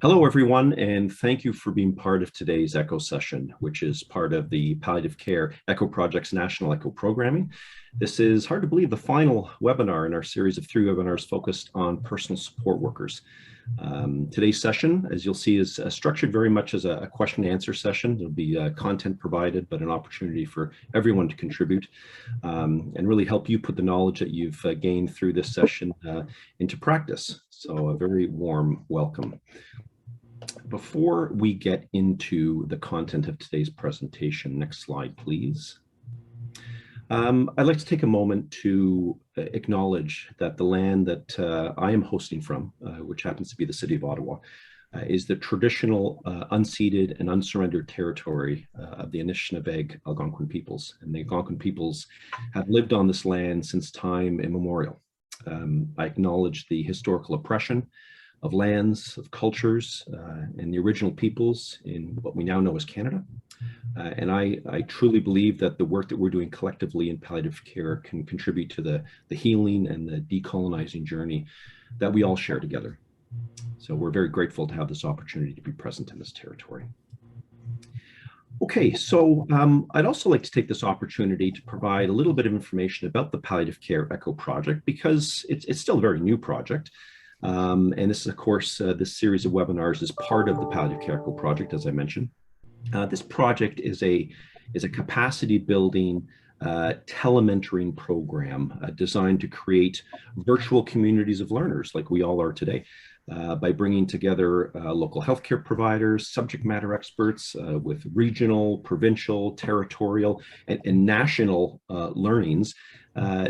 Hello, everyone, and thank you for being part of today's ECHO session, which is part of the Palliative Care ECHO Project's National ECHO Programming. This is hard to believe the final webinar in our series of 3 webinars focused on personal support workers. Today's session, as you'll see, is structured very much as a question and answer session. There'll be content provided, but an opportunity for everyone to contribute and really help you put the knowledge that you've gained through this session into practice. So a very warm welcome. Before we get into the content of today's presentation, next slide, please. I'd like to take a moment to acknowledge that the land that I am hosting from, which happens to be the city of Ottawa, is the traditional unceded and unsurrendered territory of the Anishinaabe Algonquin peoples. And the Algonquin peoples have lived on this land since time immemorial. I acknowledge the historical oppression of lands, of cultures, and the original peoples in what we now know as Canada. And I truly believe that the work that we're doing collectively in palliative care can contribute to the healing and the decolonizing journey that we all share together. So we're very grateful to have this opportunity to be present in this territory. Okay, so I'd also like to take this opportunity to provide a little bit of information about the Palliative Care ECHO Project, because it's still a very new project. And this is, of course, this series of webinars is part of the Palliative Care ECHO Project, as I mentioned. This project is a capacity building telementoring program designed to create virtual communities of learners like we all are today by bringing together local healthcare providers, subject matter experts with regional, provincial, territorial, and national learnings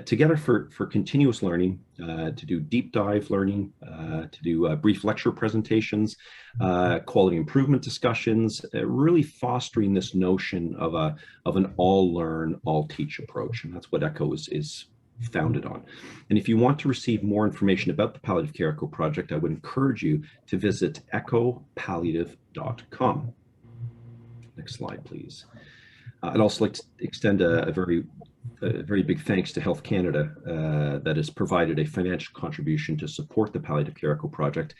together for continuous learning, to do deep dive learning, to do brief lecture presentations, quality improvement discussions, really fostering this notion of an all learn, all teach approach. And that's what ECHO is founded on. And if you want to receive more information about the Palliative Care ECHO Project, I would encourage you to visit echopalliative.com. Next slide, please. I'd also like to extend a very big thanks to Health Canada that has provided a financial contribution to support the Palliative Care ECHO Project.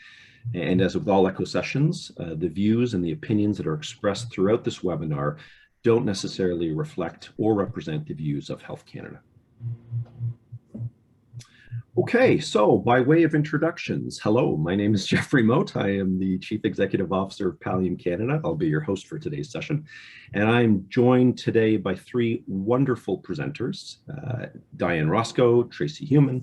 And as with all ECHO sessions, the views and the opinions that are expressed throughout this webinar don't necessarily reflect or represent the views of Health Canada. Okay, so by way of introductions, hello, my name is Jeffery Moat. I am the Chief Executive Officer of Pallium Canada. I'll be your host for today's session. And I'm joined today by 3 wonderful presenters, Diane Roscoe, Tracey Human,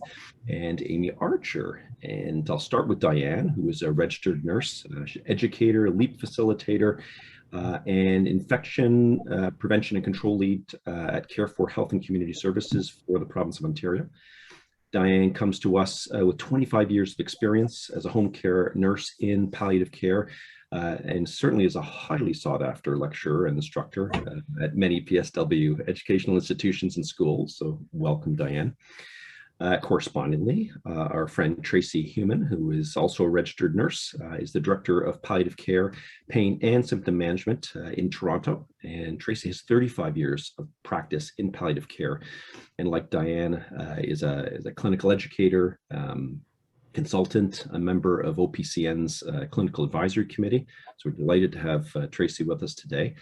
and Amy Archer. And I'll start with Diane, who is a registered nurse, educator, LEAP facilitator, and infection prevention and control lead at Care for Health and Community Services for the province of Ontario. Diane comes to us with 25 years of experience as a home care nurse in palliative care, and certainly is a highly sought after lecturer and instructor at many PSW educational institutions and schools. So welcome, Diane. Correspondingly, our friend Tracey Human, who is also a registered nurse, is the Director of Palliative Care, Pain and Symptom Management in Toronto. And Tracey has 35 years of practice in palliative care. And like Diane, is a clinical educator, consultant, a member of OPCN's Clinical Advisory Committee. So we're delighted to have Tracey with us today.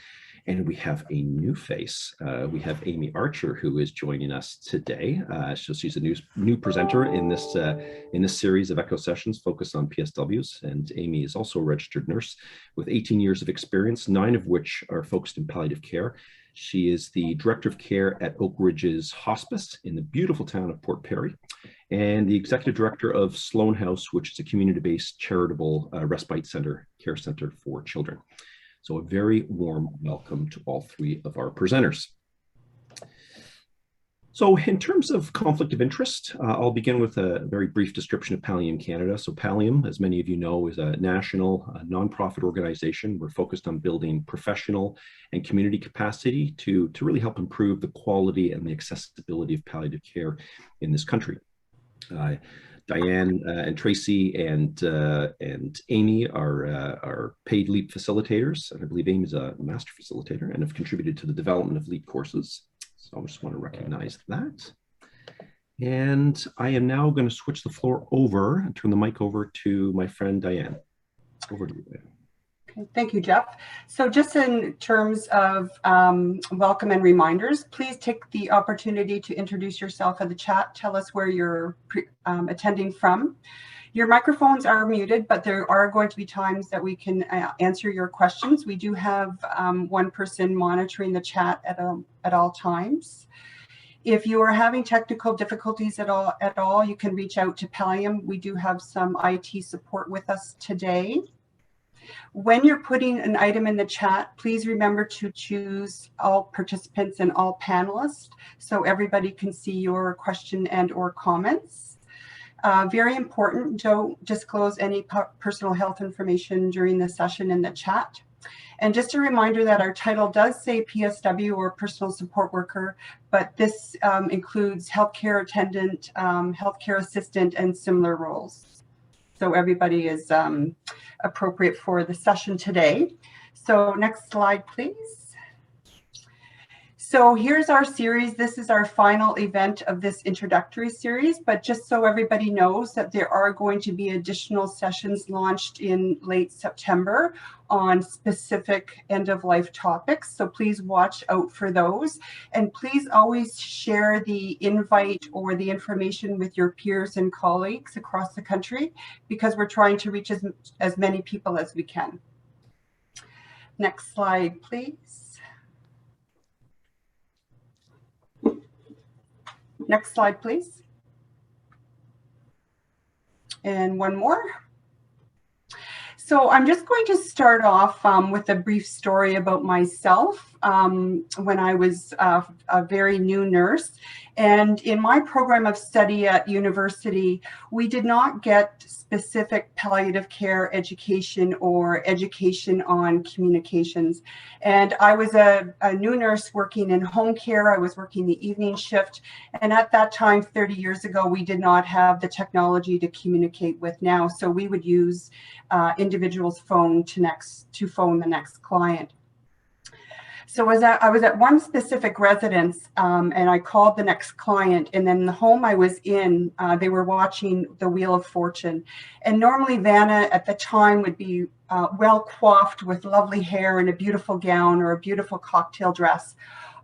And we have a new face. We have Amy Archer, who is joining us today. So she's a new presenter in this series of ECHO sessions focused on PSWs. And Amy is also a registered nurse with 18 years of experience, 9 of which are focused in palliative care. She is the Director of Care at Oak Ridge's Hospice in the beautiful town of Port Perry, and the Executive Director of Sloan House, which is a community-based charitable respite care center for children. So a very warm welcome to all 3 of our presenters. So in terms of conflict of interest, I'll begin with a very brief description of Pallium Canada. So Pallium, as many of you know, is a national nonprofit organization. We're focused on building professional and community capacity to really help improve the quality and the accessibility of palliative care in this country. Diane and Tracey and Amy are paid LEAP facilitators, and I believe Amy is a master facilitator and have contributed to the development of LEAP courses. So I just want to recognize that. And I am now going to switch the floor over and turn the mic over to my friend Diane. Over to you, Diane. Okay, thank you, Jeff. So just in terms of welcome and reminders, please take the opportunity to introduce yourself in the chat. Tell us where you're attending from. Your microphones are muted, but there are going to be times that we can answer your questions. We do have one person monitoring the chat at all times. If you are having technical difficulties at all, you can reach out to Pallium. We do have some IT support with us today. When you're putting an item in the chat, please remember to choose all participants and all panelists so everybody can see your question and or comments. Very important, don't disclose any personal health information during the session in the chat. And just a reminder that our title does say PSW or personal support worker, but this includes healthcare attendant, healthcare assistant, and similar roles. So everybody is appropriate for the session today. So next slide, please. So here's our series. This is our final event of this introductory series, but just so everybody knows that there are going to be additional sessions launched in late September on specific end-of-life topics. So please watch out for those. And please always share the invite or the information with your peers and colleagues across the country, because we're trying to reach as many people as we can. Next slide, please. Next slide, please. And one more. So I'm just going to start off with a brief story about myself when I was a very new nurse. And in my program of study at university, we did not get specific palliative care education or education on communications. And I was a new nurse working in home care. I was working the evening shift. And at that time, 30 years ago, we did not have the technology to communicate with now. So we would use individual's phone to phone the next client. So I was at one specific residence and I called the next client, and then the home I was in, they were watching the Wheel of Fortune. And normally Vanna at the time would be well coiffed with lovely hair and a beautiful gown or a beautiful cocktail dress.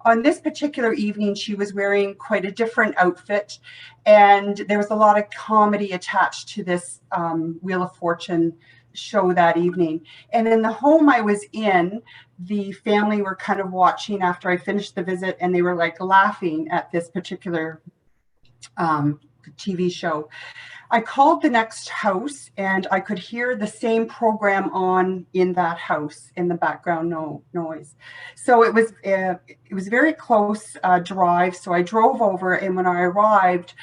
On this particular evening, she was wearing quite a different outfit, and there was a lot of comedy attached to this Wheel of Fortune show that evening. And in the home I was in, the family were kind of watching after I finished the visit, and they were like laughing at this particular TV show. I called the next house, and I could hear the same program on in that house in the background noise. So it was very close drive. So I drove over, and when I arrived,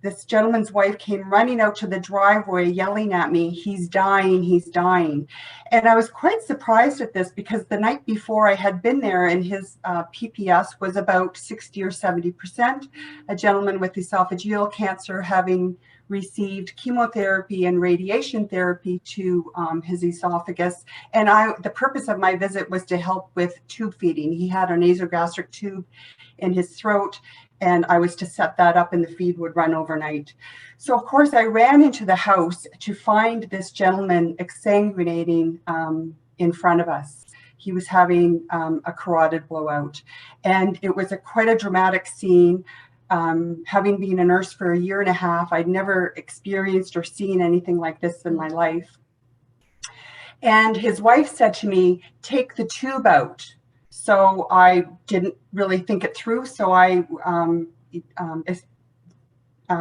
this gentleman's wife came running out to the driveway yelling at me, "He's dying, he's dying." And I was quite surprised at this, because the night before I had been there and his PPS was about 60 or 70%, a gentleman with esophageal cancer having received chemotherapy and radiation therapy to his esophagus. And the purpose of my visit was to help with tube feeding. He had a nasogastric tube in his throat, and I was to set that up, and the feed would run overnight. So of course I ran into the house to find this gentleman exsanguinating in front of us. He was having a carotid blowout, and it was quite a dramatic scene. Having been a nurse for 1.5 years, I'd never experienced or seen anything like this in my life. And his wife said to me, "Take the tube out." So I didn't really think it through. So I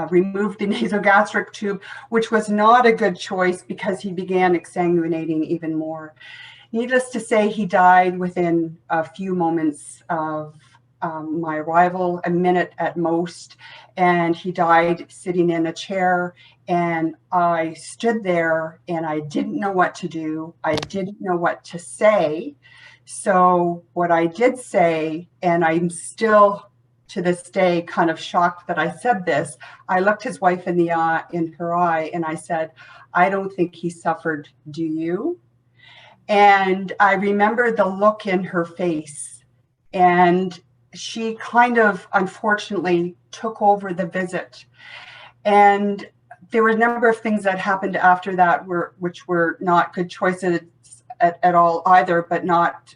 removed the nasogastric tube, which was not a good choice, because he began exsanguinating even more. Needless to say, he died within a few moments of my arrival, a minute at most, and he died sitting in a chair. And I stood there and I didn't know what to do. I didn't know what to say. So what I did say, and I'm still to this day kind of shocked that I said this, I looked his wife in her eye and I said, "I don't think he suffered, do you?" And I remember the look in her face, and she kind of unfortunately took over the visit. And there were a number of things that happened after that which were not good choices at all either, but not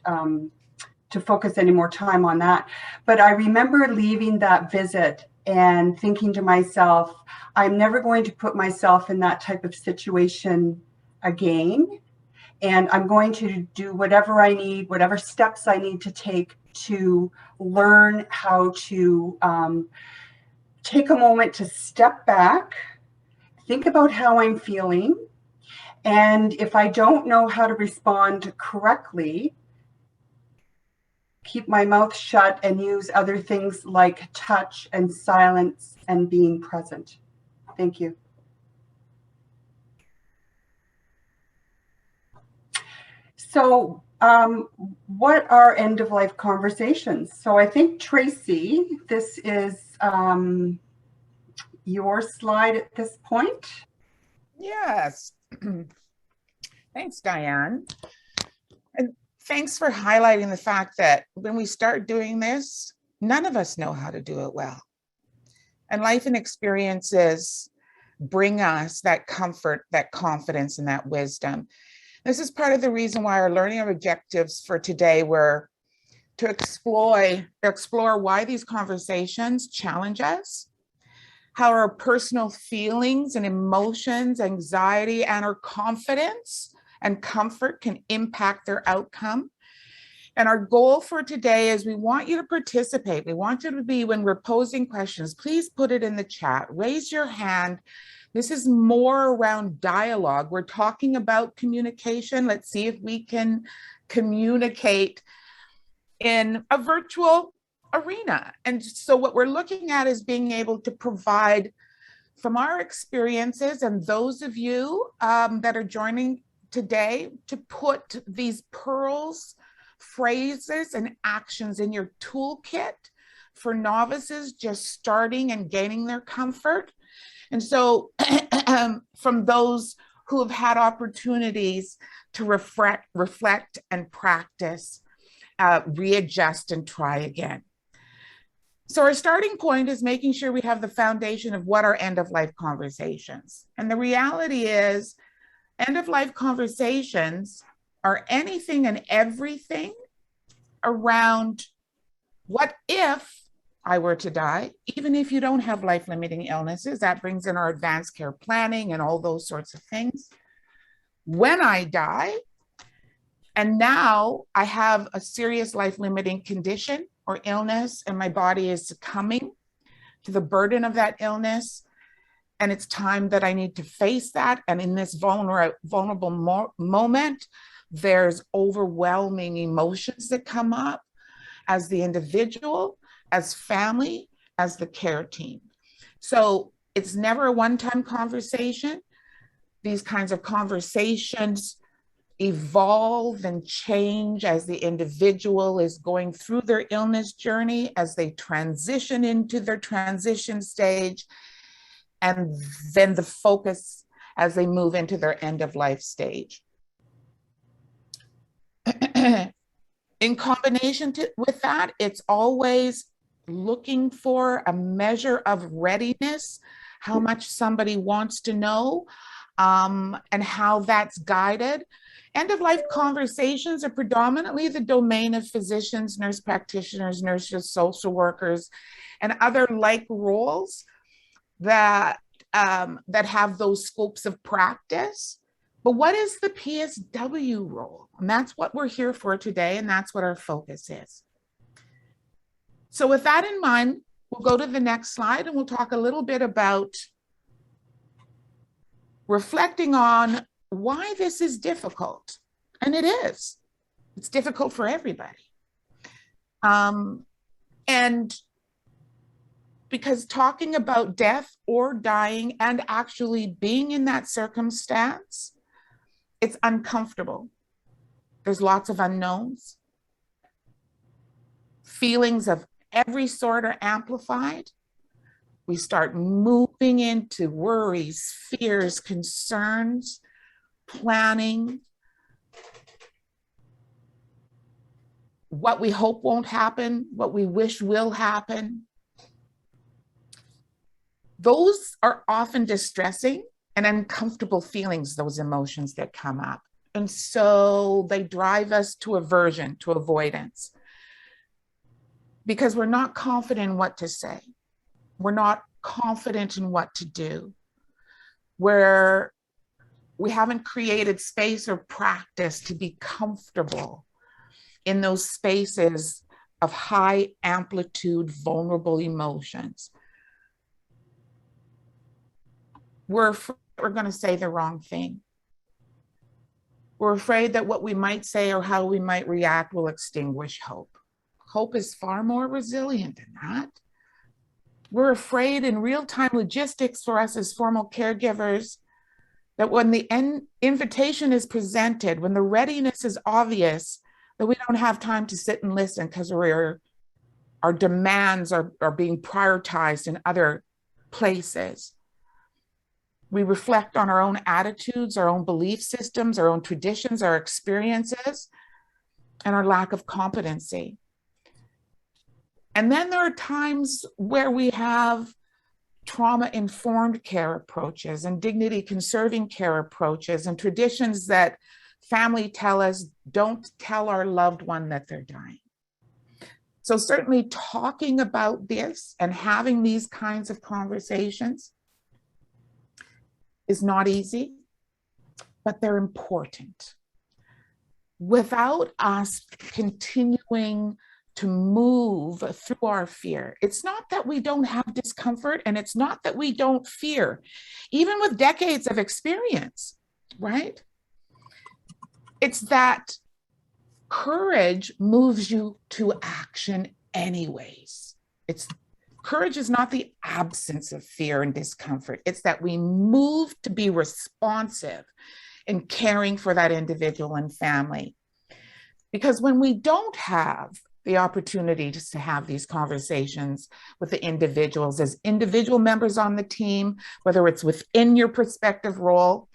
to focus any more time on that. But I remember leaving that visit and thinking to myself, I'm never going to put myself in that type of situation again. And I'm going to do whatever I need, whatever steps I need to take to learn how to take a moment to step back, think about how I'm feeling. And if I don't know how to respond correctly, keep my mouth shut and use other things like touch and silence and being present. Thank you. So what are end-of-life conversations? So I think, Tracey, this is your slide at this point. Yes. Thanks, Diane. And thanks for highlighting the fact that when we start doing this, none of us know how to do it well. And life and experiences bring us that comfort, that confidence, and that wisdom. This is part of the reason why our learning objectives for today were to explore why these conversations challenge us, how our personal feelings and emotions, anxiety, and our confidence and comfort can impact their outcome. And our goal for today is we want you to participate. We want you to be, when we're posing questions, please put it in the chat, raise your hand. This is more around dialogue. We're talking about communication. Let's see if we can communicate in a virtual arena. And so what we're looking at is being able to provide from our experiences, and those of you that are joining today, to put these pearls, phrases, and actions in your toolkit for novices just starting and gaining their comfort. And so from those who have had opportunities to reflect and practice, readjust and try again. So our starting point is making sure we have the foundation of what are end-of-life conversations. And the reality is end-of-life conversations are anything and everything around what if I were to die, even if you don't have life-limiting illnesses. That brings in our advanced care planning and all those sorts of things. When I die, and now I have a serious life-limiting condition or illness, and my body is succumbing to the burden of that illness, and it's time that I need to face that. And in this vulnerable moment, there's overwhelming emotions that come up as the individual, as family, as the care team. So it's never a one-time conversation. These kinds of conversations evolve and change as the individual is going through their illness journey, as they transition into their transition stage, and then the focus as they move into their end-of-life stage. In combination with that, it's always looking for a measure of readiness, how much somebody wants to know, and how that's guided. End-of-life conversations are predominantly the domain of physicians, nurse practitioners, nurses, social workers, and other like roles that have those scopes of practice. But what is the PSW role? And that's what we're here for today, and that's what our focus is. So with that in mind, we'll go to the next slide and we'll talk a little bit about reflecting on why this is difficult. And it is. It's difficult for everybody. And because talking about death or dying and actually being in that circumstance, it's uncomfortable. There's lots of unknowns. Feelings of every sort are amplified. We start moving into worries, fears, concerns, planning, what we hope won't happen, what we wish will happen. those are often distressing and uncomfortable feelings, those emotions that come up. And so they drive us to aversion, to avoidance, because we're not confident in what to say. We're not confident in what to do. Where we haven't created space or practice to be comfortable in those spaces of high amplitude, vulnerable emotions. We're going to say the wrong thing. We're afraid that what we might say or how we might react will extinguish hope. Hope is far more resilient than that. We're afraid in real-time logistics for us as formal caregivers that when the invitation is presented, when the readiness is obvious, that we don't have time to sit and listen because our demands are being prioritized in other places. We reflect on our own attitudes, our own belief systems, our own traditions, our experiences, and our lack of competency. And then there are times where we have trauma-informed care approaches and dignity-conserving care approaches and traditions that family tell us don't tell our loved one that they're dying. So certainly talking about this and having these kinds of conversations is not easy, but they're important. Without us continuing to move through our fear, it's not that we don't have discomfort and it's not that we don't fear, even with decades of experience, right? It's that courage moves you to action anyways. Courage is not the absence of fear and discomfort. It's that we move to be responsive in caring for that individual and family. Because when we don't have the opportunity to have these conversations with the individuals as individual members on the team, whether it's within your prospective role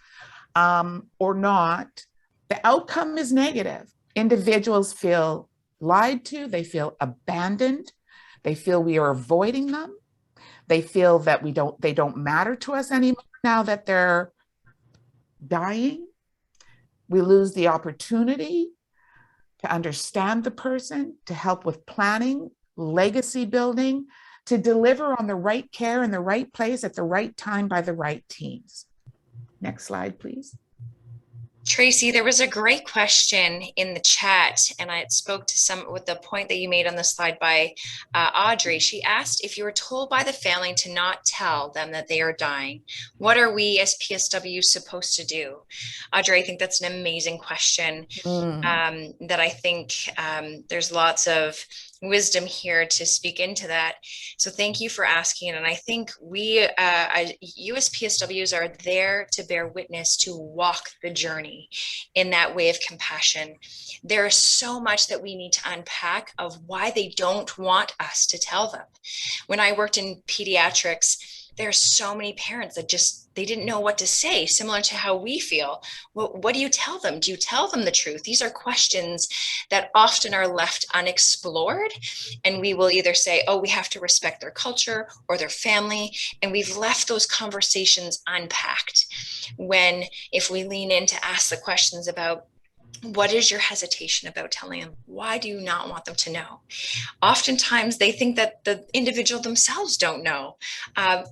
or not, the outcome is negative. Individuals feel lied to, they feel abandoned, they feel we are avoiding them. They feel that they don't matter to us anymore now that they're dying. We lose the opportunity to understand the person, to help with planning, legacy building, to deliver on the right care in the right place at the right time by the right teams. Next slide, please. Tracey, there was a great question in the chat, and I spoke to some with the point that you made on the slide by Audrey. She asked, if you were told by the family to not tell them that they are dying, what are we as PSWs supposed to do? Audrey, I think that's an amazing question that I think there's lots of wisdom here to speak into that. So thank you for asking. And I think you as PSWs are there to bear witness, to walk the journey in that way of compassion. There is so much that we need to unpack of why they don't want us to tell them. When I worked in pediatrics, there are so many parents that they didn't know what to say, similar to how we feel. Well, what do you tell them? Do you tell them the truth? These are questions that often are left unexplored. And we will either say, oh, we have to respect their culture or their family. And we've left those conversations unpacked. When if we lean in to ask the questions about, what is your hesitation about telling them? Why do you not want them to know? Oftentimes they think that the individual themselves don't know.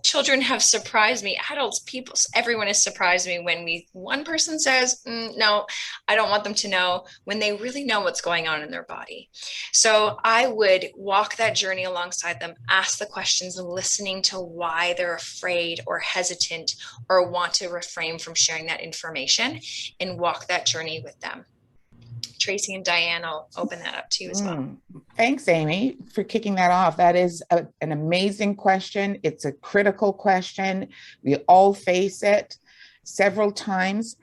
Children have surprised me, adults, people, everyone has surprised me when one person says, no, I don't want them to know, when they really know what's going on in their body. So I would walk that journey alongside them, ask the questions, listening to why they're afraid or hesitant or want to refrain from sharing that information, and walk that journey with them. Tracey and Diane, I'll open that up to you as well. Thanks, Amy, for kicking that off. That is an amazing question. It's a critical question. We all face it several times.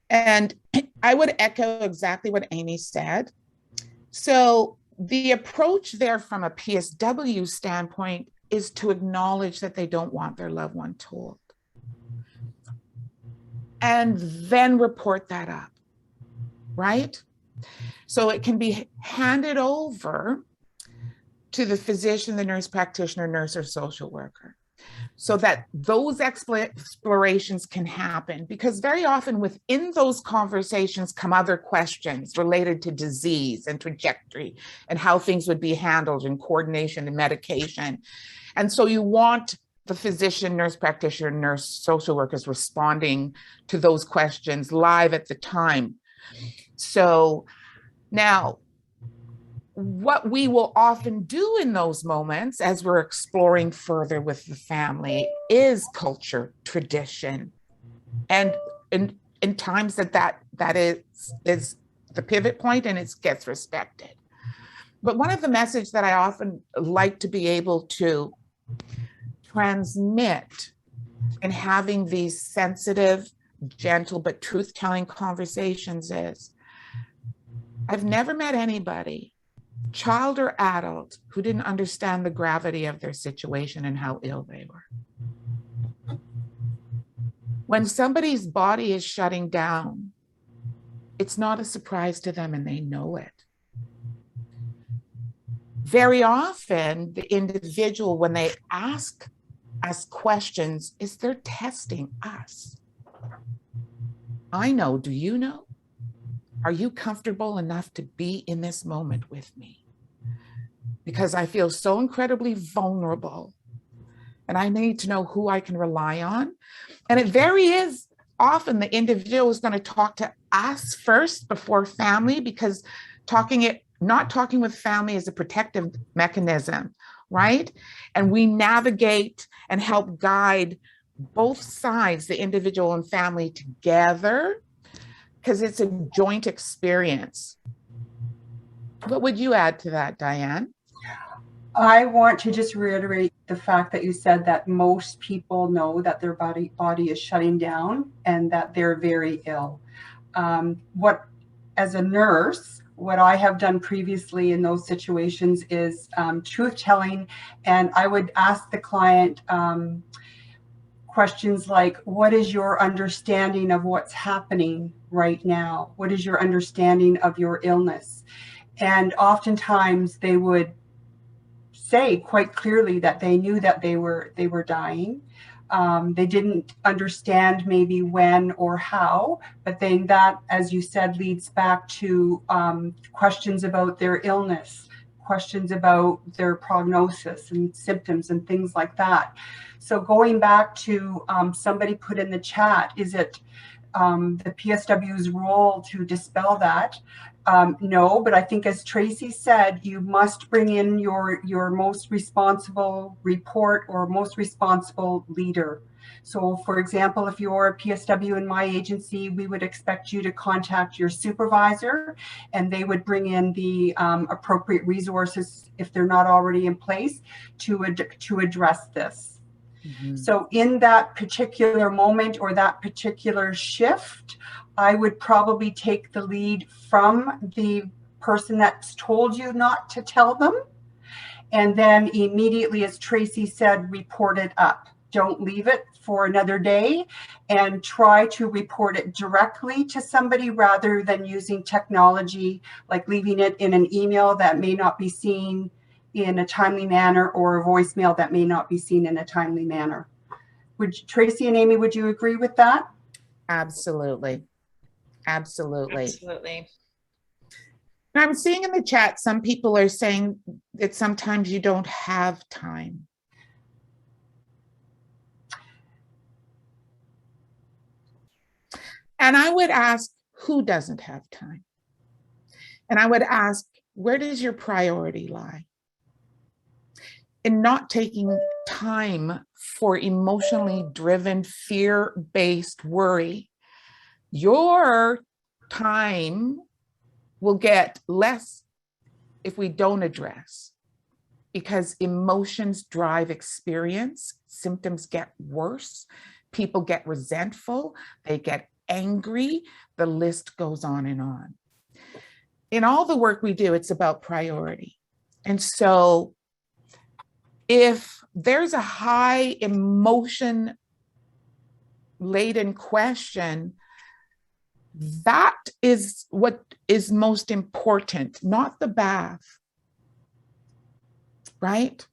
And I would echo exactly what Amy said. So the approach there from a PSW standpoint is to acknowledge that they don't want their loved one told. And then report that up, right? So it can be handed over to the physician, the nurse practitioner, nurse or social worker. so that those explorations can happen. Because very often within those conversations come other questions related to disease and trajectory and how things would be handled and coordination and medication. And so you want the physician, nurse practitioner, nurse, social workers responding to those questions live at the time. So now, what we will often do in those moments as we're exploring further with the family is culture, tradition, and in times that is the pivot point and it gets respected. But one of the messages that I often like to be able to transmit in having these sensitive, gentle, but truth-telling conversations is, I've never met anybody, child or adult, who didn't understand the gravity of their situation and how ill they were. When somebody's body is shutting down, it's not a surprise to them and they know it. Very often, the individual, when they ask us questions, is they're testing us. I know, do you know? Are you comfortable enough to be in this moment with me? Because I feel so incredibly vulnerable and I need to know who I can rely on. And it very is often the individual is going to talk to us first before family, because not talking with family is a protective mechanism, right? And we navigate and help guide both sides, the individual and family, together, because it's a joint experience. What would you add to that, Diane? I want to just reiterate the fact that you said that most people know that their body is shutting down and that they're very ill. As a nurse, what I have done previously in those situations is truth-telling, and I would ask the client questions like, what is your understanding of what's happening right now? What is your understanding of your illness? And oftentimes they would say quite clearly that they knew that they were dying. They didn't understand maybe when or how, but then that, as you said, leads back to questions about their illness, questions about their prognosis and symptoms and things like that. So going back to somebody put in the chat, is it the PSW's role to dispel that? No, but I think, as Tracey said, you must bring in your most responsible report or most responsible leader. So, for example, if you're a PSW in my agency, we would expect you to contact your supervisor, and they would bring in the appropriate resources, if they're not already in place, to address this. Mm-hmm. So in that particular moment or that particular shift, I would probably take the lead from the person that's told you not to tell them. And then immediately, as Tracey said, report it up. Don't leave it for another day, and try to report it directly to somebody rather than using technology, like leaving it in an email that may not be seen in a timely manner, or a voicemail that may not be seen in a timely manner. Tracey and Amy, would you agree with that? Absolutely. Absolutely. Absolutely. I'm seeing in the chat, some people are saying that sometimes you don't have time. And I would ask, who doesn't have time? And I would ask, where does your priority lie? In not taking time for emotionally driven, fear-based worry, your time will get less if we don't address, because emotions drive experience, symptoms get worse, people get resentful, they get angry, the list goes on and on. In all the work we do, it's about priority. And so if there's a high emotion laden question, that is what is most important, not the bath, right?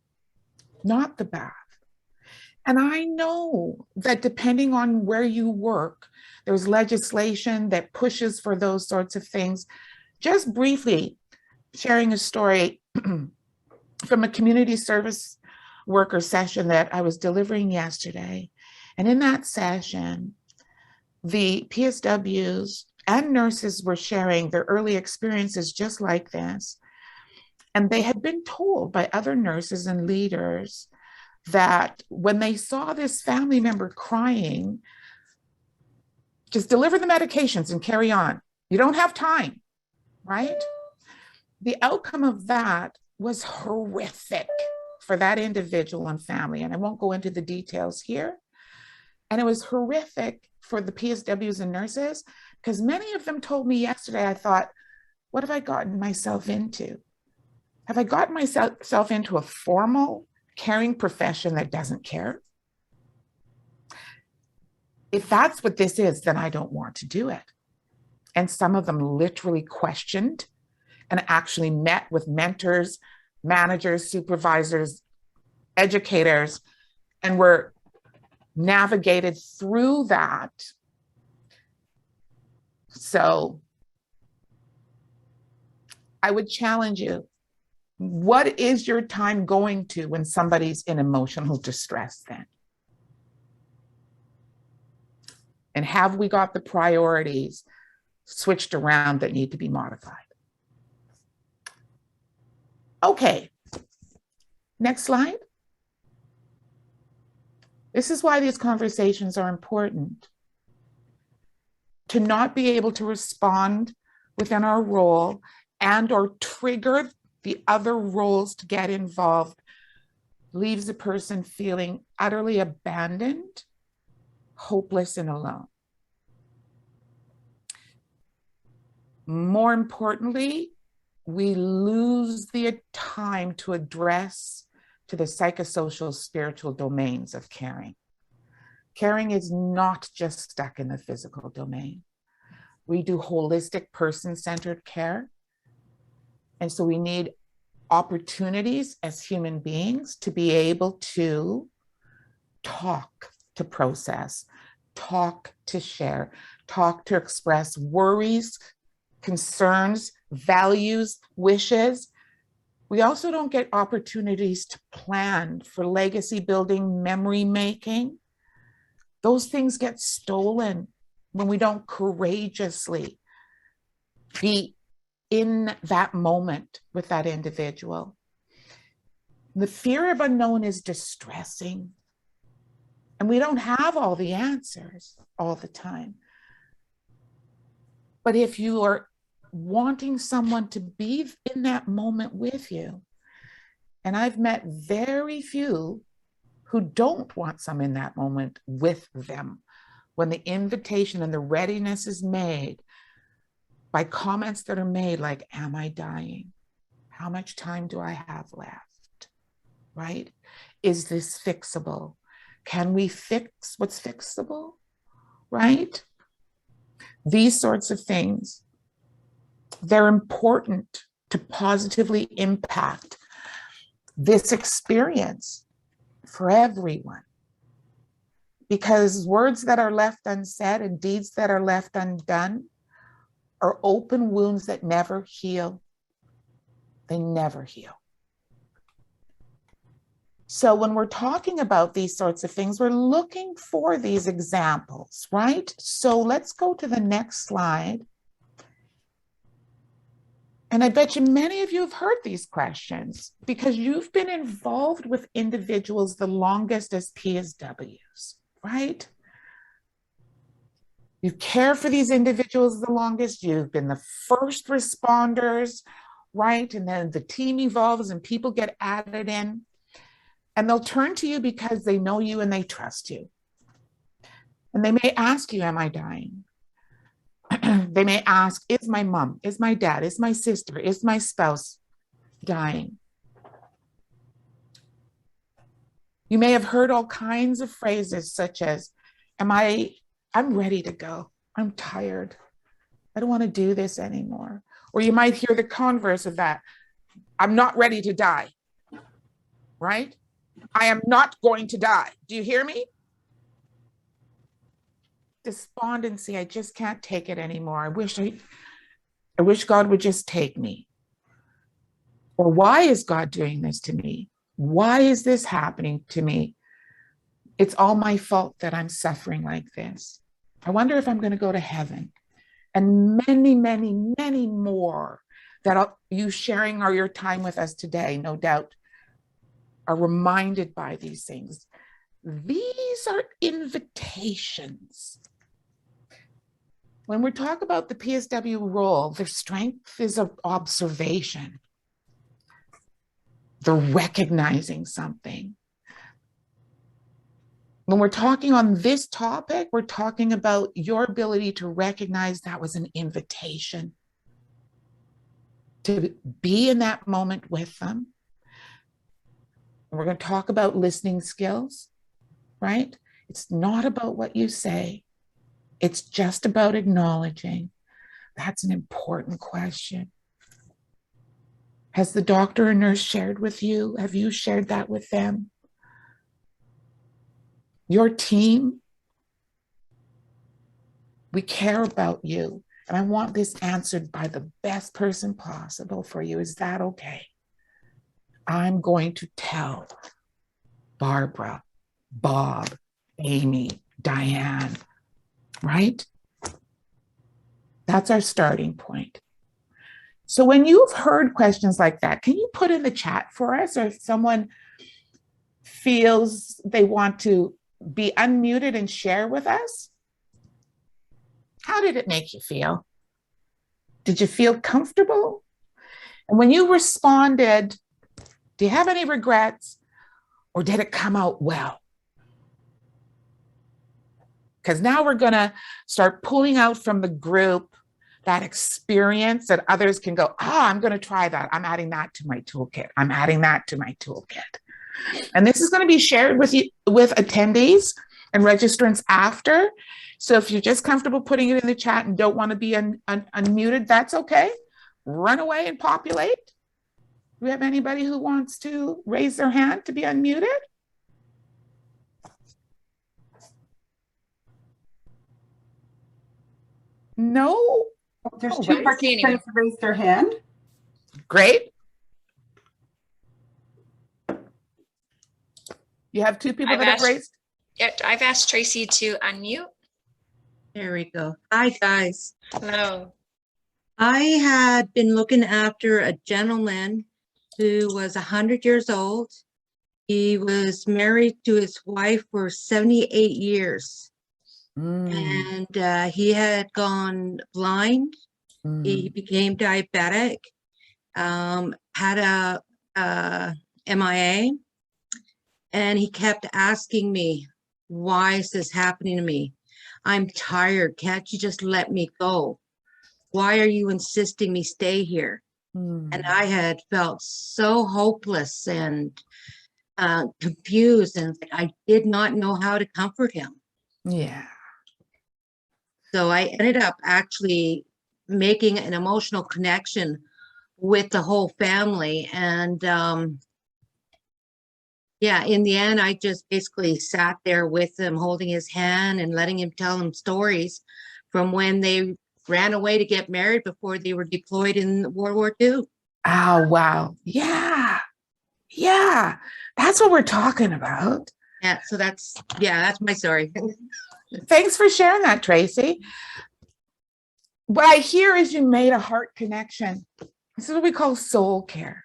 Not the bath. And I know that depending on where you work, there's legislation that pushes for those sorts of things. Just briefly sharing a story from a community service worker session that I was delivering yesterday. And in that session, the PSWs and nurses were sharing their early experiences just like this. And they had been told by other nurses and leaders that when they saw this family member crying, just deliver the medications and carry on. You don't have time, right? The outcome of that was horrific for that individual and family. And I won't go into the details here. And it was horrific for the PSWs and nurses, because many of them told me yesterday, I thought, what have I gotten myself into? Have I gotten myself into a formal caring profession that doesn't care? If that's what this is, then I don't want to do it. And some of them literally questioned and actually met with mentors, managers, supervisors, educators, and were navigated through that. So I would challenge you, what is your time going to when somebody's in emotional distress then? And have we got the priorities switched around that need to be modified? Okay, next slide. This is why these conversations are important. To not be able to respond within our role and or trigger the other roles to get involved leaves a person feeling utterly abandoned, hopeless, and alone. More importantly, we lose the time to address to the psychosocial spiritual domains of caring. Caring is not just stuck in the physical domain. We do holistic person-centered care. And so we need opportunities as human beings to be able to talk, to process, talk to share, talk to express worries, concerns, values, wishes. We also don't get opportunities to plan for legacy building, memory making. Those things get stolen when we don't courageously be in that moment with that individual. The fear of unknown is distressing. And we don't have all the answers all the time. But if you are wanting someone to be in that moment with you, and I've met very few who don't want some in that moment with them, when the invitation and the readiness is made by comments that are made like, am I dying? How much time do I have left? Right? Is this fixable? Can we fix what's fixable? Right? These sorts of things, they're important to positively impact this experience for everyone. Because words that are left unsaid and deeds that are left undone are open wounds that never heal. They never heal. So when we're talking about these sorts of things, we're looking for these examples, right? So let's go to the next slide. And I bet you many of you have heard these questions because you've been involved with individuals the longest as PSWs, right? You care for these individuals the longest. You've been the first responders, right? And then the team evolves and people get added in. And they'll turn to you because they know you and they trust you. And they may ask you, am I dying? They may ask, is my mom, is my dad, is my sister, is my spouse dying? You may have heard all kinds of phrases such as, I'm ready to go. I'm tired. I don't want to do this anymore. Or you might hear the converse of that. I'm not ready to die, right? I am not going to die. Do you hear me? Despondency, I just can't take it anymore. I wish God would just take me. Or why is God doing this to me? Why is this happening to me? It's all my fault that I'm suffering like this. I wonder if I'm going to go to heaven. And many, many, many more that you sharing your time with us today, no doubt, are reminded by these things. These are invitations. When we talk about the PSW role, their strength is of observation. They're recognizing something. When we're talking on this topic, we're talking about your ability to recognize that was an invitation to be in that moment with them. We're going to talk about listening skills, right? It's not about what you say. It's just about acknowledging. That's an important question. Has the doctor or nurse shared with you? Have you shared that with them? Your team, we care about you. And I want this answered by the best person possible for you. Is that okay? I'm going to tell Barbara, Bob, Amy, Diane, right? That's our starting point. So when you've heard questions like that, can you put in the chat for us, or if someone feels they want to be unmuted and share with us? How did it make you feel? Did you feel comfortable? And when you responded, do you have any regrets, or did it come out well? Because now we're going to start pulling out from the group that experience that others can go, I'm going to try that. I'm adding that to my toolkit. I'm adding that to my toolkit. And this is going to be shared with you, with attendees and registrants after. So if you're just comfortable putting it in the chat and don't want to be unmuted, that's okay. Run away and populate. Do we have anybody who wants to raise their hand to be unmuted? No? There's two participants who raised their hand. Great. You have two people that have raised? Yep, I've asked Tracey to unmute. There we go. Hi, guys. Hello. I had been looking after a gentleman who was 100 years old. He was married to his wife for 78 years. And he had gone blind. He became diabetic, had a MIA, and he kept asking me, why is this happening to me? I'm tired. Can't you just let me go? Why are you insisting me stay here? And I had felt so hopeless and confused, and I did not know how to comfort him. Yeah. So I ended up actually making an emotional connection with the whole family. And yeah, in the end, I just basically sat there with him, holding his hand and letting him tell him stories from when they ran away to get married before they were deployed in World War II. Oh, wow. Yeah. Yeah. That's what we're talking about. Yeah, so that's my story. Thanks for sharing that, Tracey. What I hear is you made a heart connection. This is what we call soul care.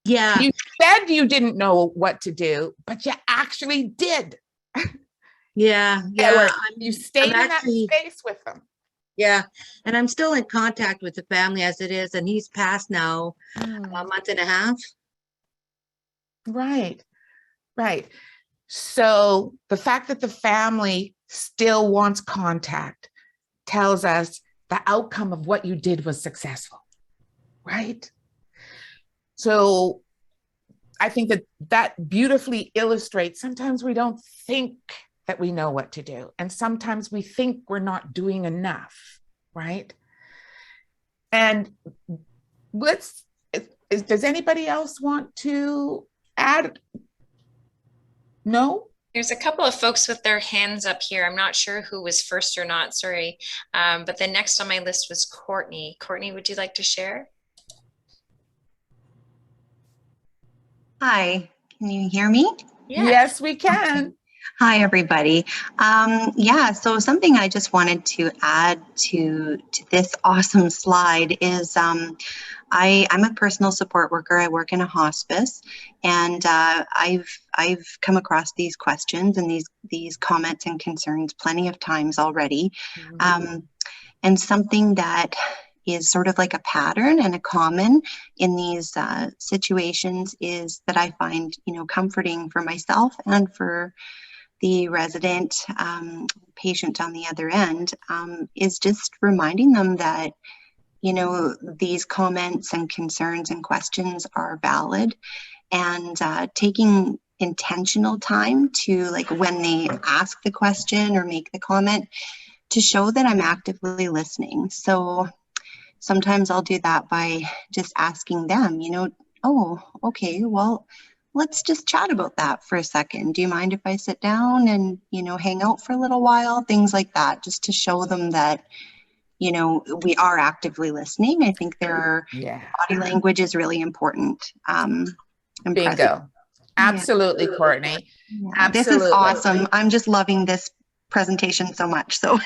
Yeah. You said you didn't know what to do, but you actually did. Yeah. You stayed in that space with them. Yeah. And I'm still in contact with the family as it is. And he's passed now a month and a half. Right. Right. So the fact that the family still wants contact tells us the outcome of what you did was successful, right? So I think that beautifully illustrates, sometimes we don't think that we know what to do. And sometimes we think we're not doing enough, right? And does anybody else want to add? No? There's a couple of folks with their hands up here. I'm not sure who was first or not, sorry. But the next on my list was Courtney. Courtney, would you like to share? Hi, can you hear me? Yes, we can. Hi, everybody. Yeah, so something I just wanted to add to this awesome slide is I'm a personal support worker. I work in a hospice, and I've come across these questions and these comments and concerns plenty of times already. And something that is sort of like a pattern and a common in these situations is that I find, comforting for myself and for the resident patient on the other end, is just reminding them that, these comments and concerns and questions are valid, and taking intentional time to, like, when they ask the question or make the comment, to show that I'm actively listening. So sometimes I'll do that by just asking them, oh, okay, well, let's just chat about that for a second. Do you mind if I sit down and, hang out for a little while? Things like that, just to show them that, we are actively listening. I think body language is really important. Bingo. Absolutely, Courtney. Yeah. Absolutely. This is awesome. I'm just loving this presentation so much. So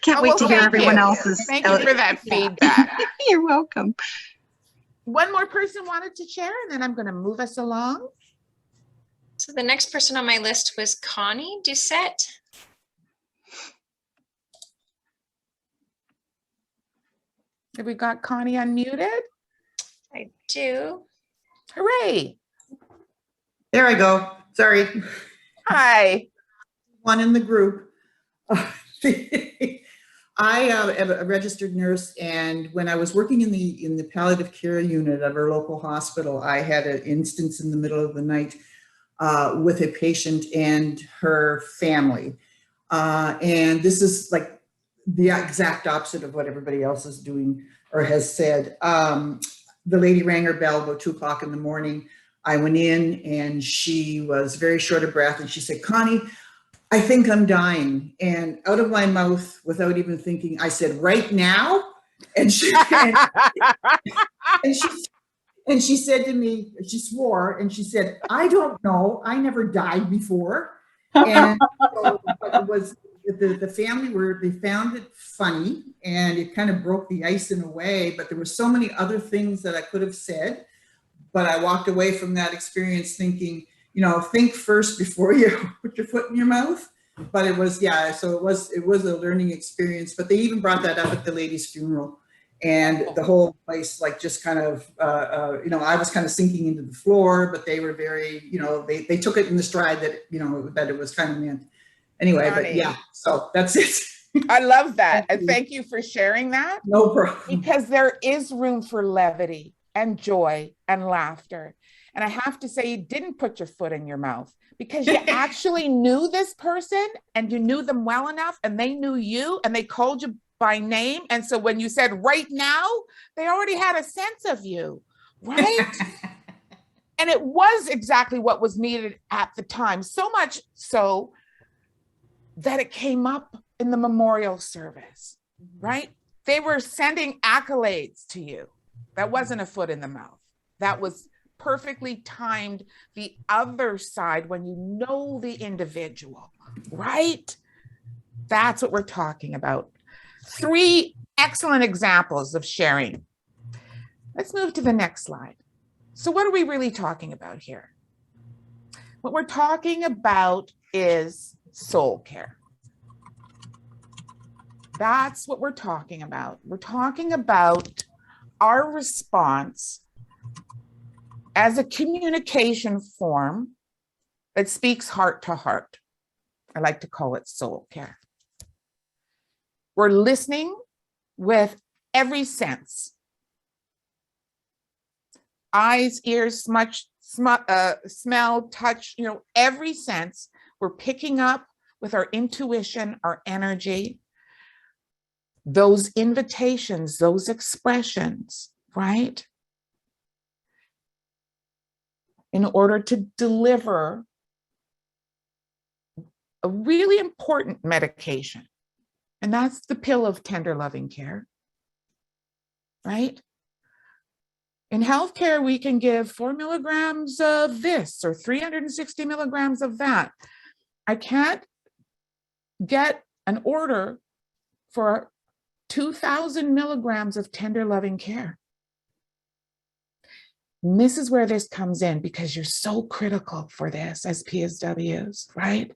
can't wait to hear everyone else's. Thank you for that feedback. You're welcome. One more person wanted to share, and then I'm going to move us along. So the next person on my list was Connie Doucette. Have we got Connie unmuted? I do. Hooray. There I go. Sorry. Hi. One in the group. I am a registered nurse, and when I was working in the palliative care unit of our local hospital, I had an instance in the middle of the night with a patient and her family. And this is like the exact opposite of what everybody else is doing or has said. The lady rang her bell about 2 o'clock in the morning. I went in and she was very short of breath, and she said, "Connie, I think I'm dying." And out of my mouth, without even thinking, I said, "Right now?" And she and she said to me, she swore, and she said, "I don't know. I never died before." And so it was the family they found it funny, and it kind of broke the ice in a way, but there were so many other things that I could have said. But I walked away from that experience thinking, think first before you put your foot in your mouth. But it was, so it was a learning experience. But they even brought that up at the lady's funeral, and the whole place, like, just kind of, I was kind of sinking into the floor, but they were very, they took it in the stride that, that it was kind of meant. Anyway, but yeah, so that's it. I love that. And thank you for sharing that. No problem. Because there is room for levity and joy and laughter. And I have to say, you didn't put your foot in your mouth, because you actually knew this person, and you knew them well enough, and they knew you, and they called you by name. And so when you said "right now," they already had a sense of you, right? And it was exactly what was needed at the time. So much so that it came up in the memorial service, right? They were sending accolades to you. That wasn't a foot in the mouth. That was perfectly timed the other side, when you know the individual, right? That's what we're talking about. 3 excellent examples of sharing. Let's move to the next slide. So what are we really talking about here? What we're talking about is soul care. That's what we're talking about. We're talking about our response as a communication form that speaks heart to heart. I like to call it soul care. We're listening with every sense. Eyes, ears, smell, touch, every sense. We're picking up with our intuition, our energy, those invitations, those expressions, right? in order to deliver a really important medication. And that's the pill of tender loving care, right? In healthcare, we can give 4 milligrams of this or 360 milligrams of that. I can't get an order for 2,000 milligrams of tender loving care. And this is where this comes in, because you're so critical for this as PSWs, right?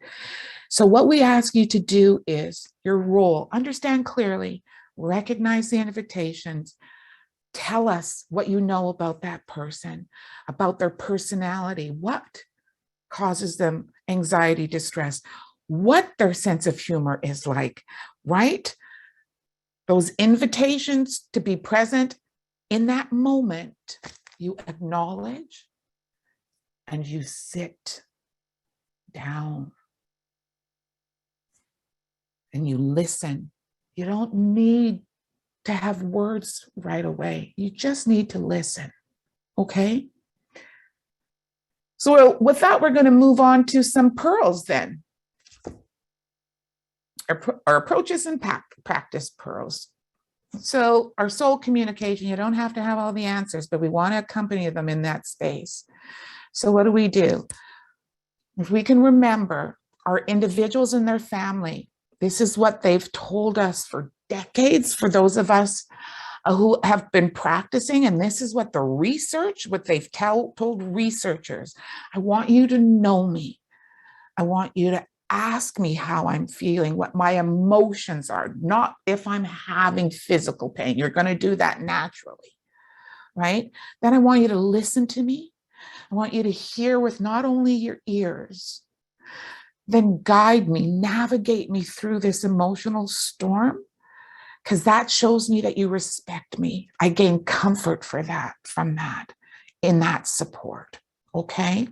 So what we ask you to do is your role, understand clearly, recognize the invitations, tell us what you know about that person, about their personality, what causes them anxiety, distress, what their sense of humor is like, right? Those invitations to be present in that moment, you acknowledge and you sit down and you listen. You don't need to have words right away. You just need to listen, okay? So with that, we're going to move on to some pearls then. Our approaches and practice pearls. So our soul communication, you don't have to have all the answers, but we want to accompany them in that space. So what do? If we can remember our individuals and their family, this is what they've told us for decades, for those of us who have been practicing, and this is what the research, what they've told researchers. I want you to know me. I want you to ask me how I'm feeling, what my emotions are, not if I'm having physical pain. You're going to do that naturally, right? Then I want you to listen to me. I want you to hear with not only your ears, then guide me, navigate me through this emotional storm, because that shows me that you respect me. I gain comfort from that, in that support, okay?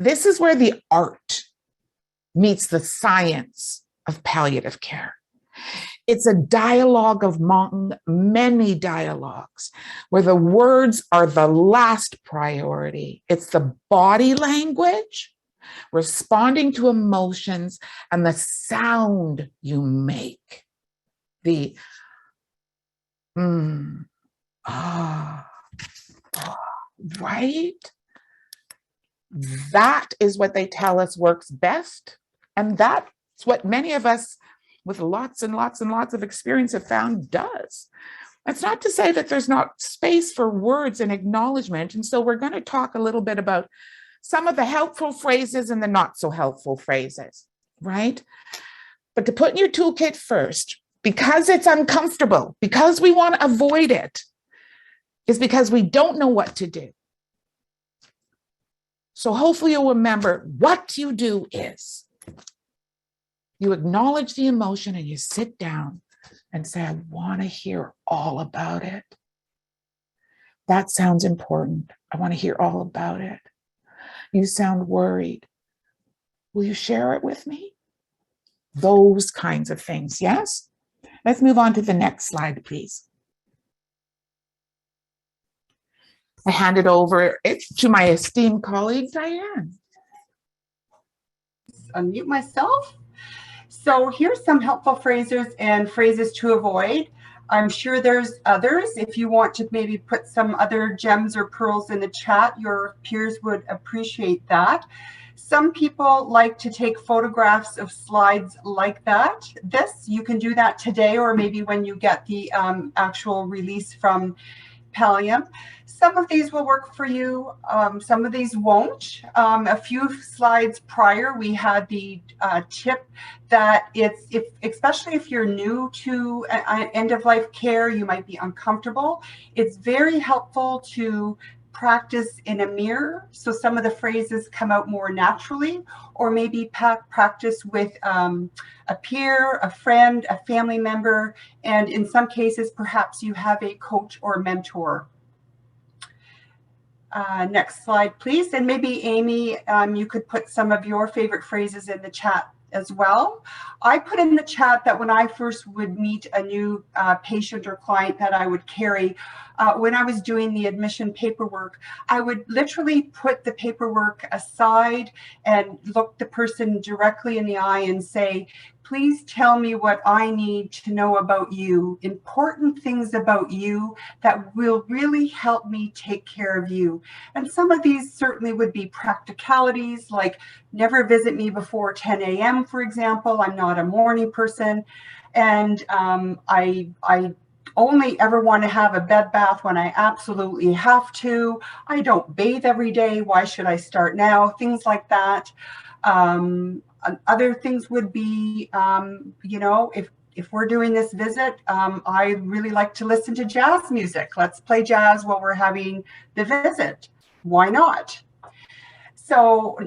This is where the art meets the science of palliative care. It's a dialogue among many dialogues where the words are the last priority. It's the body language, responding to emotions, and the sound you make. The right? That is what they tell us works best. And that's what many of us with lots and lots and lots of experience have found does. That's not to say that there's not space for words and acknowledgement. And so we're going to talk a little bit about some of the helpful phrases and the not so helpful phrases, right? But to put in your toolkit first, because it's uncomfortable, because we want to avoid it, is because we don't know what to do. So hopefully you'll remember what you do is you acknowledge the emotion and you sit down and say, I want to hear all about it. That sounds important. I want to hear all about it. You sound worried. Will you share it with me? Those kinds of things, yes? Let's move on to the next slide, please. I hand it over to my esteemed colleague, Diane. Unmute myself. So here's some helpful phrases and phrases to avoid. I'm sure there's others. If you want to maybe put some other gems or pearls in the chat, your peers would appreciate that. Some people like to take photographs of slides like that. You can do that today, or maybe when you get the actual release from Pallium. Some of these will work for you. Some of these won't. A few slides prior, we had the tip that especially if you're new to end-of-life care, you might be uncomfortable. It's very helpful to practice in a mirror, so some of the phrases come out more naturally, or maybe practice with a peer, a friend, a family member, and in some cases, perhaps you have a coach or mentor. Next slide, please. And maybe Amy, you could put some of your favorite phrases in the chat as well. I put in the chat that when I first would meet a new patient or client that I would carry, when I was doing the admission paperwork, I would literally put the paperwork aside and look the person directly in the eye and say, please tell me what I need to know about you, important things about you that will really help me take care of you. And some of these certainly would be practicalities, like never visit me before 10 a.m., for example. I'm not a morning person. And I only ever want to have a bed bath when I absolutely have to. I don't bathe every day. Why should I start now? Things like that. Other things would be, you know, if we're doing this visit, I really like to listen to jazz music. Let's play jazz while we're having the visit. Why not? So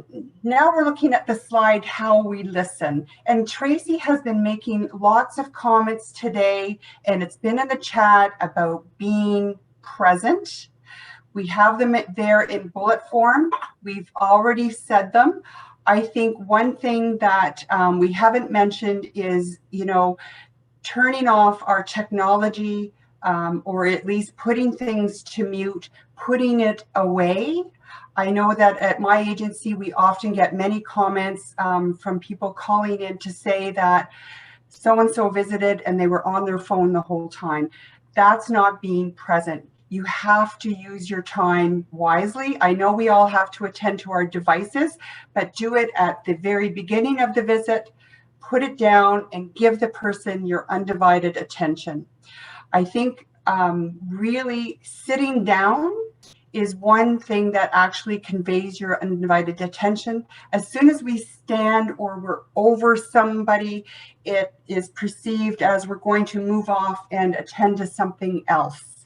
now we're looking at the slide, how we listen. And Tracey has been making lots of comments today, and it's been in the chat about being present. We have them there in bullet form. We've already said them. I think one thing that we haven't mentioned is, you know, turning off our technology, or at least putting things to mute, putting it away. I know that at my agency, we often get many comments from people calling in to say that so-and-so visited and they were on their phone the whole time. That's not being present. You have to use your time wisely. I know we all have to attend to our devices, but do it at the very beginning of the visit, put it down and give the person your undivided attention. I think really sitting down is one thing that actually conveys your undivided attention. As soon as we stand or we're over somebody, it is perceived as we're going to move off and attend to something else.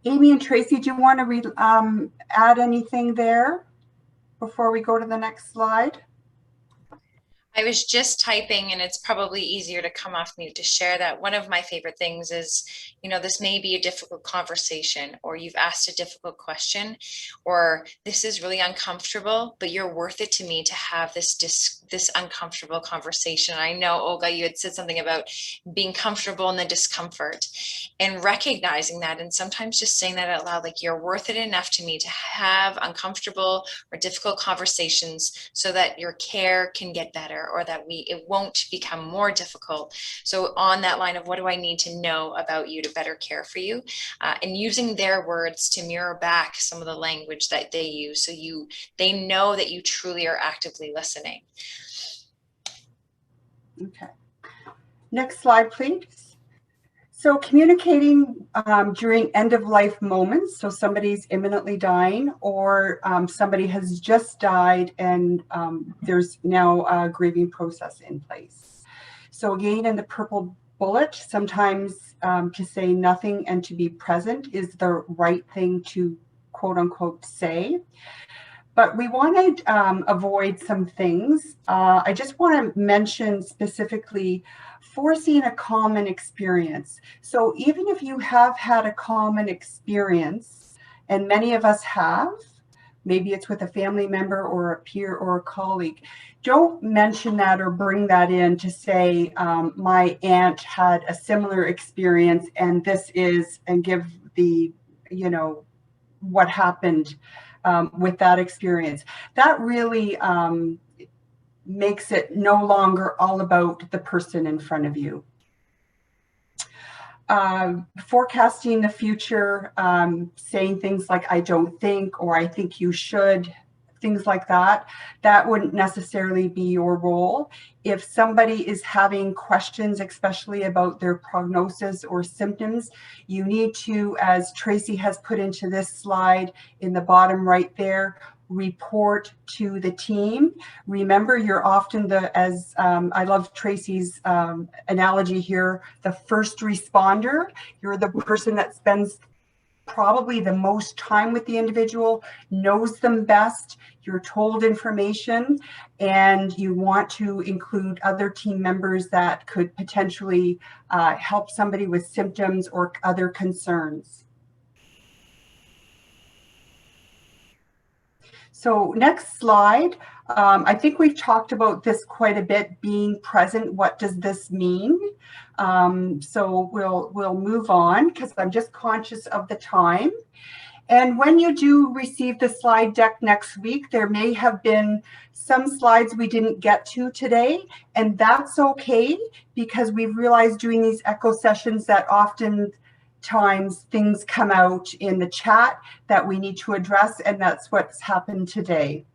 Amy and Tracey, do you want to add anything there before we go to the next slide? I was just typing, and it's probably easier to come off mute to share that one of my favorite things is, you know, this may be a difficult conversation, or you've asked a difficult question, or this is really uncomfortable, but you're worth it to me to have this uncomfortable conversation. I know, Olga, you had said something about being comfortable in the discomfort, and recognizing that, and sometimes just saying that out loud, like, you're worth it enough to me to have uncomfortable or difficult conversations so that your care can get better, or that it won't become more difficult. So on that line of what do I need to know about you to better care for you, and using their words to mirror back some of the language that they use, so they know that you truly are actively listening. Okay. Next slide, please. So communicating during end-of-life moments, so somebody's imminently dying, or somebody has just died and there's now a grieving process in place. So again, in the purple bullet, sometimes to say nothing and to be present is the right thing to quote unquote say. But we want to avoid some things. I just want to mention specifically forcing a common experience. So even if you have had a common experience, and many of us have, maybe it's with a family member or a peer or a colleague, don't mention that or bring that in to say, my aunt had a similar experience and this is, and give the, you know, what happened with that experience. That really makes it no longer all about the person in front of you. Forecasting the future, saying things like, I don't think, or I think you should, things like that, that wouldn't necessarily be your role. If somebody is having questions, especially about their prognosis or symptoms, you need to, as Tracey has put into this slide in the bottom right there, report to the team. Remember, you're often as I love Tracey's analogy here, the first responder. You're the person that spends probably the most time with the individual, knows them best, you're told information, and you want to include other team members that could potentially help somebody with symptoms or other concerns. So next slide. I think we've talked about this quite a bit, being present. What does this mean? So we'll move on because I'm just conscious of the time. And when you do receive the slide deck next week, there may have been some slides we didn't get to today, and that's okay, because we've realized doing these echo sessions that oftentimes things come out in the chat that we need to address, and that's what's happened today.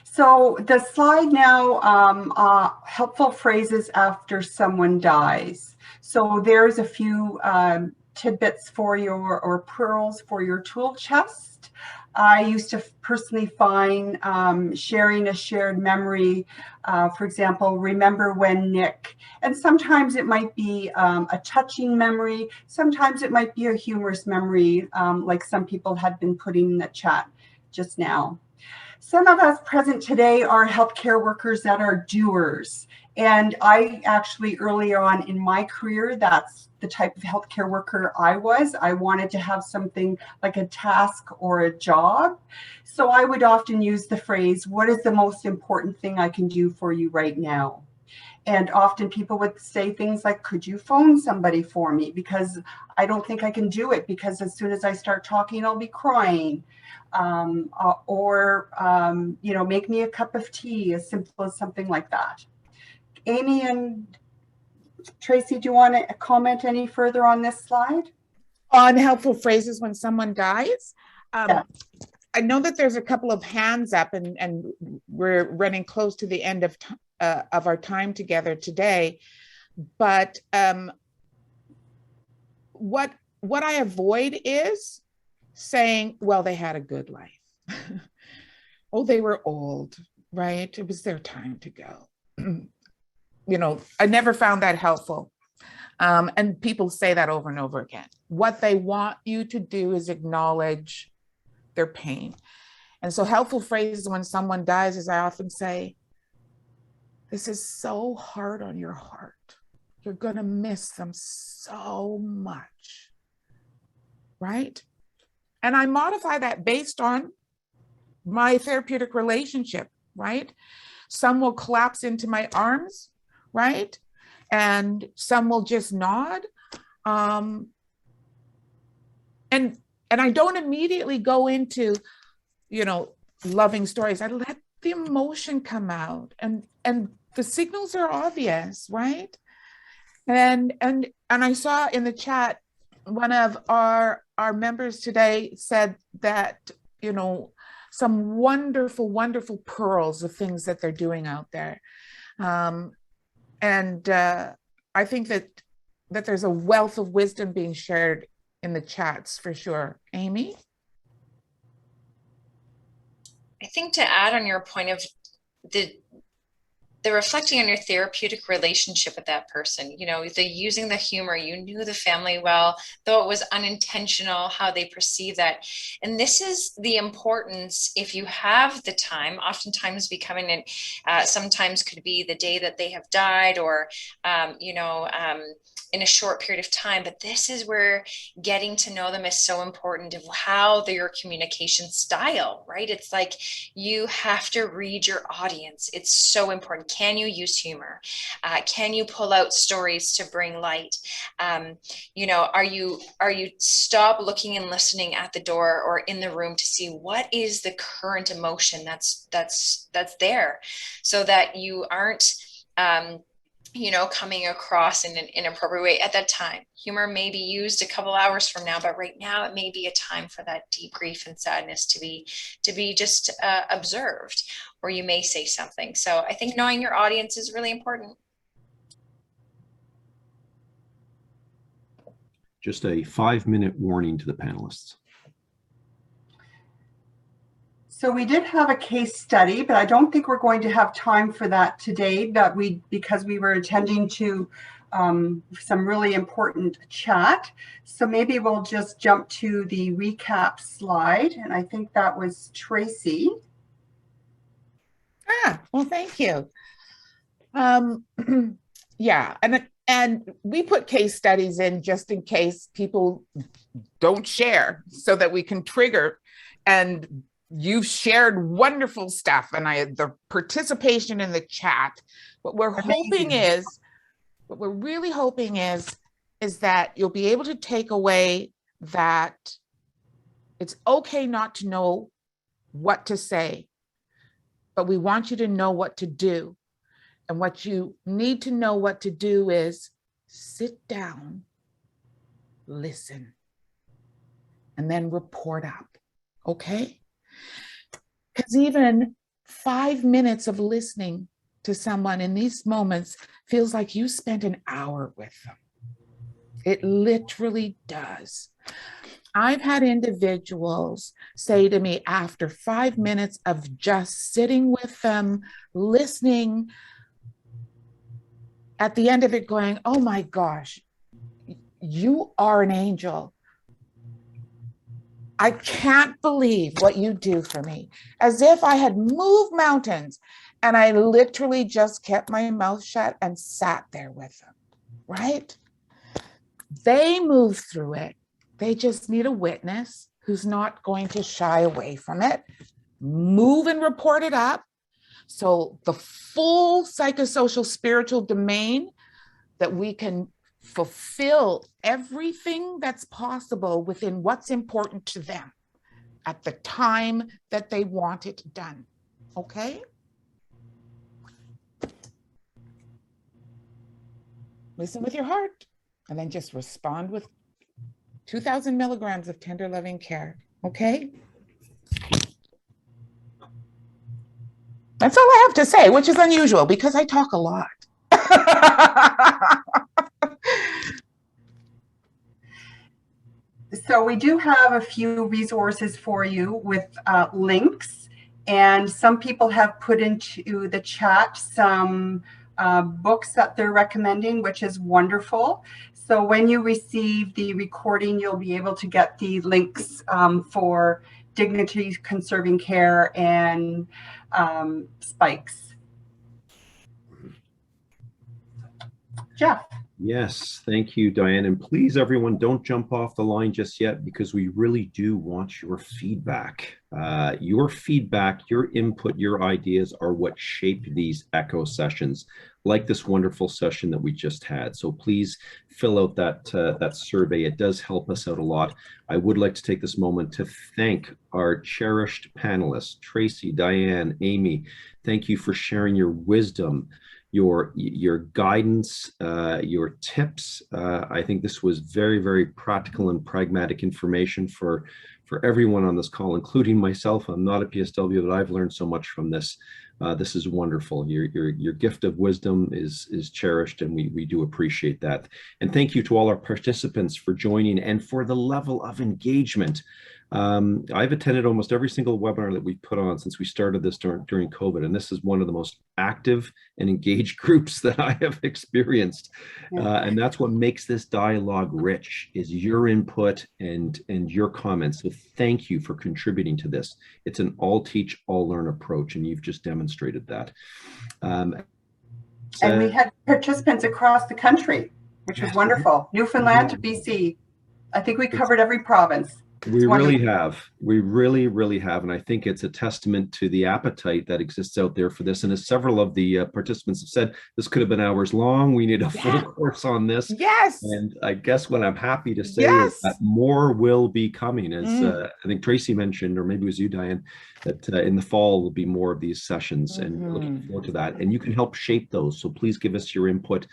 So the slide now, helpful phrases after someone dies. So there's a few tidbits for your, or pearls for your tool chest. I used to personally find sharing a shared memory, for example, remember when Nick, and sometimes it might be a touching memory, sometimes it might be a humorous memory, like some people had been putting in the chat just now. Some of us present today are healthcare workers that are doers. And I actually, earlier on in my career, that's the type of healthcare worker I was. I wanted to have something like a task or a job. So I would often use the phrase, what is the most important thing I can do for you right now? And often people would say things like, could you phone somebody for me? Because I don't think I can do it, because as soon as I start talking, I'll be crying. You know, make me a cup of tea, as simple as something like that. Amy and Tracey, do you want to comment any further on this slide? On helpful phrases when someone dies? Yeah. I know that there's a couple of hands up, and we're running close to the end of our time together today. But what I avoid is saying, well, they had a good life. Oh, they were old, right? It was their time to go. You know, I never found that helpful. And people say that over and over again. What they want you to do is acknowledge their pain. And so helpful phrases when someone dies is, I often say, this is so hard on your heart. You're gonna miss them so much, right? And I modify that based on my therapeutic relationship, right? Some will collapse into my arms, right? And some will just nod. And I don't immediately go into, you know, loving stories. I let the emotion come out, and the signals are obvious, right? And I saw in the chat, one of our members today said that, you know, some wonderful, wonderful pearls of things that they're doing out there. I think that there's a wealth of wisdom being shared in the chats for sure. Amy? I think to add on your point of the reflecting on your therapeutic relationship with that person, you know, the using the humor, you knew the family well, though it was unintentional, how they perceive that. And this is the importance, if you have the time, oftentimes becoming in, sometimes could be the day that they have died, or, in a short period of time, but this is where getting to know them is so important, of how their communication style, right? It's like you have to read your audience. It's so important. Can you use humor? Can you pull out stories to bring light? Are you stop looking and listening at the door or in the room to see what is the current emotion that's there, so that you aren't coming across in an inappropriate way at that time. Humor may be used a couple hours from now, but right now it may be a time for that deep grief and sadness to be just observed, or you may say something. So I think knowing your audience is really important. Just a 5-minute warning to the panelists. So we did have a case study, but I don't think we're going to have time for that today, because we were attending to some really important chat. So maybe we'll just jump to the recap slide. And I think that was Tracey. Well, thank you. Yeah, and we put case studies in just in case people don't share, so that we can trigger and you've shared wonderful stuff, and the participation in the chat. What we're really hoping is that you'll be able to take away that it's okay not to know what to say, but we want you to know what to do. And what you need to know what to do is sit down, listen, and then report up, okay? Because even 5 minutes of listening to someone in these moments feels like you spent an hour with them. It literally does. I've had individuals say to me after 5 minutes of just sitting with them, listening, at the end of it going, oh my gosh, you are an angel. I can't believe what you do for me. As if I had moved mountains, and I literally just kept my mouth shut and sat there with them, right? They move through it. They just need a witness who's not going to shy away from it, move and report it up. So the full psychosocial spiritual domain, that we can fulfill everything that's possible within what's important to them at the time that they want it done, okay? Listen with your heart, and then just respond with 2,000 milligrams of tender loving care, okay? That's all I have to say, which is unusual because I talk a lot. So we do have a few resources for you with links, and some people have put into the chat some books that they're recommending, which is wonderful. So when you receive the recording, you'll be able to get the links for dignity conserving care and spikes. Jeff. Yes, thank you, Diane. And please, everyone, don't jump off the line just yet, because we really do want your feedback. Your feedback, your input, your ideas are what shape these echo sessions, like this wonderful session that we just had. So please fill out that survey. It does help us out a lot. I would like to take this moment to thank our cherished panelists, Tracey, Diane, Amy. Thank you for sharing your wisdom, your guidance, your tips. I think this was very, very practical and pragmatic information for everyone on this call, including myself. I'm not a PSW, but I've learned so much from this. This is wonderful. Your gift of wisdom is cherished, and we do appreciate that. And thank you to all our participants for joining and for the level of engagement. I've attended almost every single webinar that we've put on since we started this during COVID, and this is one of the most active and engaged groups that I have experienced. And that's what makes this dialogue rich, is your input and your comments. So thank you for contributing to this. It's an all teach, all learn approach, and you've just demonstrated that. And we had participants across the country, which was wonderful. Newfoundland to BC. I think we covered every province. We really have. We really, really have. And I think it's a testament to the appetite that exists out there for this. And as several of the participants have said, this could have been hours long. We need a full course on this. Yes. And I guess what I'm happy to say is that more will be coming. As I think Tracey mentioned, or maybe it was you, Diane, that in the fall will be more of these sessions, and we're looking forward to that. And you can help shape those. So please give us your input.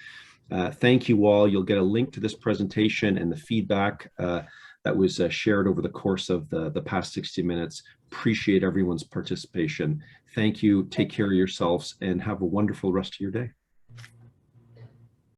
Thank you all. You'll get a link to this presentation and the feedback that was shared over the course of the past 60 minutes. Appreciate everyone's participation. Thank you. Take care of yourselves and have a wonderful rest of your day.